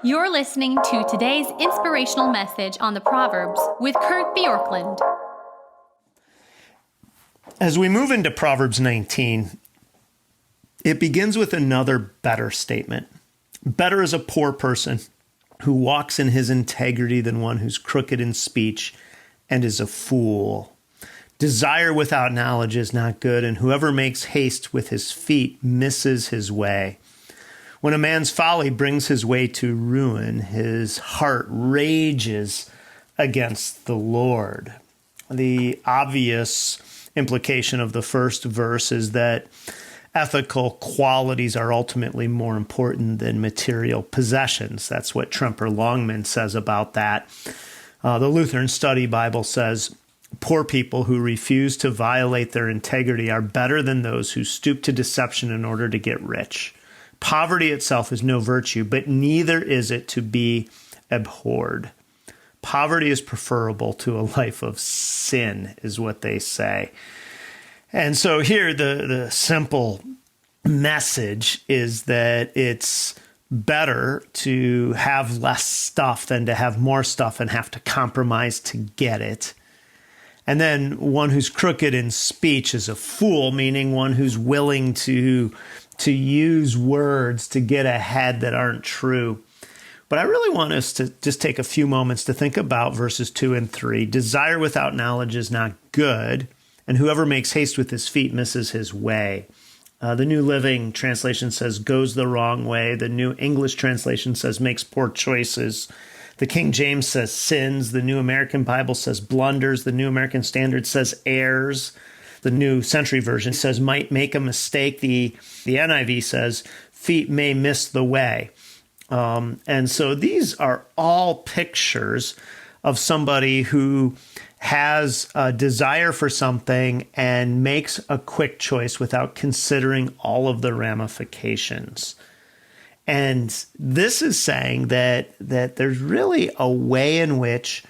You're listening to today's inspirational message on the Proverbs with Kurt Bjorklund. As we move into Proverbs 19, it begins with another better statement. Better is a poor person who walks in his integrity than one who's crooked in speech and is a fool. Desire without knowledge is not good, and whoever makes haste with his feet misses his way. When a man's folly brings his way to ruin, his heart rages against the Lord. The obvious implication of the first verse is that ethical qualities are ultimately more important than material possessions. That's what Tremper Longman says about that. The Lutheran Study Bible says, poor people who refuse to violate their integrity are better than those who stoop to deception in order to get rich. Poverty itself is no virtue, but neither is it to be abhorred. Poverty is preferable to a life of sin, is what they say. And so here the simple message is that it's better to have less stuff than to have more stuff and have to compromise to get it. And then one who's crooked in speech is a fool, meaning one who's willing to use words to get ahead that aren't true. But I really want us to just take a few moments to think about verses 2 and 3. Desire without knowledge is not good, and whoever makes haste with his feet misses his way. The New Living Translation says goes the wrong way. The New English Translation says makes poor choices. The King James says sins. The New American Bible says blunders. The New American Standard says errs. The New Century Version says might make a mistake. The NIV says feet may miss the way. And so these are all pictures of somebody who has a desire for something and makes a quick choice without considering all of the ramifications. And this is saying that there's really a way in which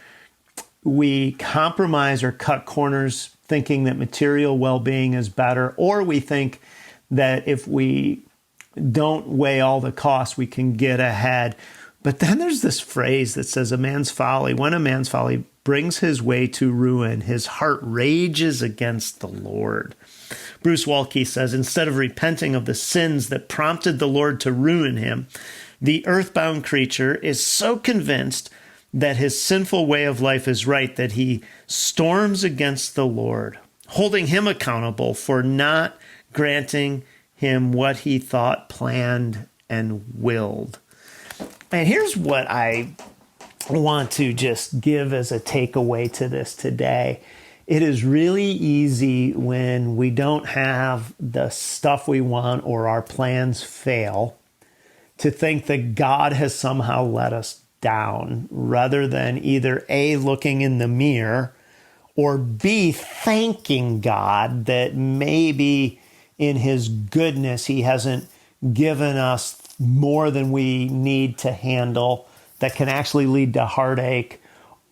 we compromise or cut corners thinking that material well-being is better, or we think that if we don't weigh all the costs, we can get ahead. But then there's this phrase that says when a man's folly brings his way to ruin, his heart rages against the Lord. Bruce Waltke says, instead of repenting of the sins that prompted the Lord to ruin him, the earthbound creature is so convinced that his sinful way of life is right that he storms against the Lord, holding him accountable for not granting him what he thought, planned, and willed. And here's what I want to just give as a takeaway to this today. It is really easy when we don't have the stuff we want or our plans fail to think that God has somehow let us down, rather than either A, looking in the mirror, or B, thanking God that maybe in his goodness he hasn't given us more than we need to handle that can actually lead to heartache,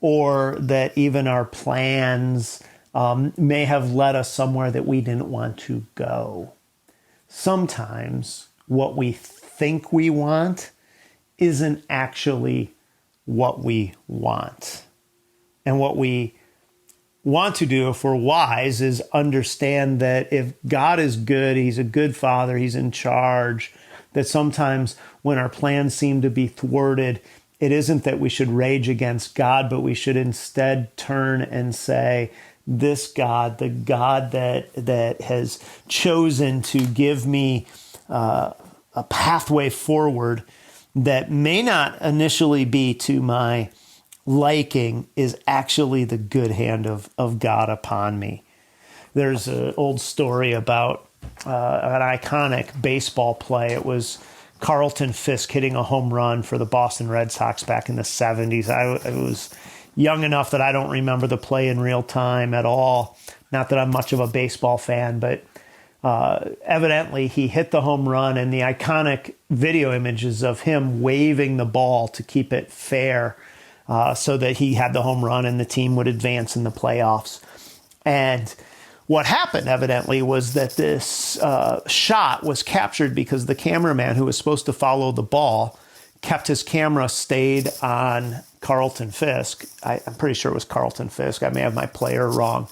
or that even our plans may have led us somewhere that we didn't want to go. Sometimes what we think we want isn't actually what we want. And what we want to do, if we're wise, is understand that if God is good, he's a good father, he's in charge, that sometimes when our plans seem to be thwarted, it isn't that we should rage against God, but we should instead turn and say, this God, the God that has chosen to give me a pathway forward that may not initially be to my liking, is actually the good hand of God upon me. There's an old story about an iconic baseball play. It was Carlton Fisk hitting a home run for the Boston Red Sox back in the 70s. I was young enough that I don't remember the play in real time at all. Not that I'm much of a baseball fan, but evidently he hit the home run, and the iconic video images of him waving the ball to keep it fair so that he had the home run and the team would advance in the playoffs. And what happened, evidently, was that this shot was captured because the cameraman who was supposed to follow the ball kept his camera stayed on Carlton Fisk. I'm pretty sure it was Carlton Fisk. I may have my player wrong.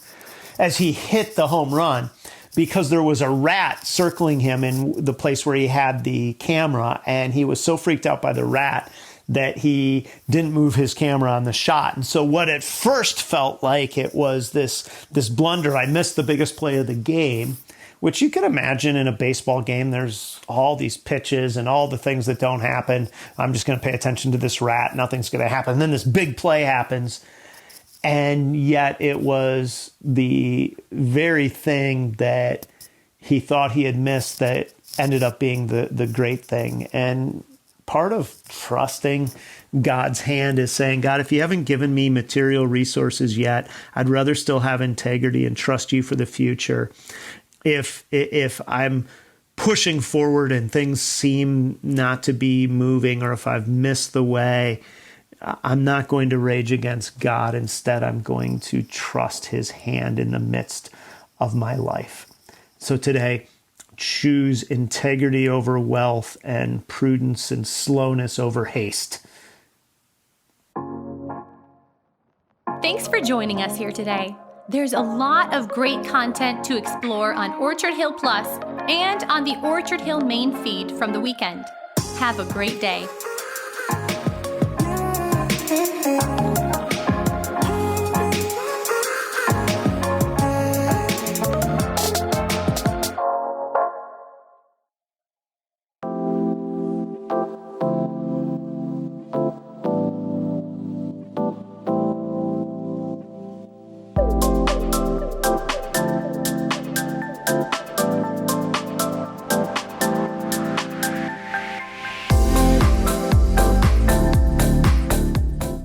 As he hit the home run, because there was a rat circling him in the place where he had the camera, and he was so freaked out by the rat that he didn't move his camera on the shot. And so what at first felt like it was this blunder, I missed the biggest play of the game, which you can imagine in a baseball game, there's all these pitches and all the things that don't happen. I'm just going to pay attention to this rat. Nothing's going to happen. And then this big play happens. And yet it was the very thing that he thought he had missed that ended up being the great thing. And part of trusting God's hand is saying, God, if you haven't given me material resources yet, I'd rather still have integrity and trust you for the future. If I'm pushing forward and things seem not to be moving, or if I've missed the way, I'm not going to rage against God. Instead, I'm going to trust his hand in the midst of my life. So today, choose integrity over wealth and prudence and slowness over haste. Thanks for joining us here today. There's a lot of great content to explore on Orchard Hill Plus and on the Orchard Hill main feed from the weekend. Have a great day.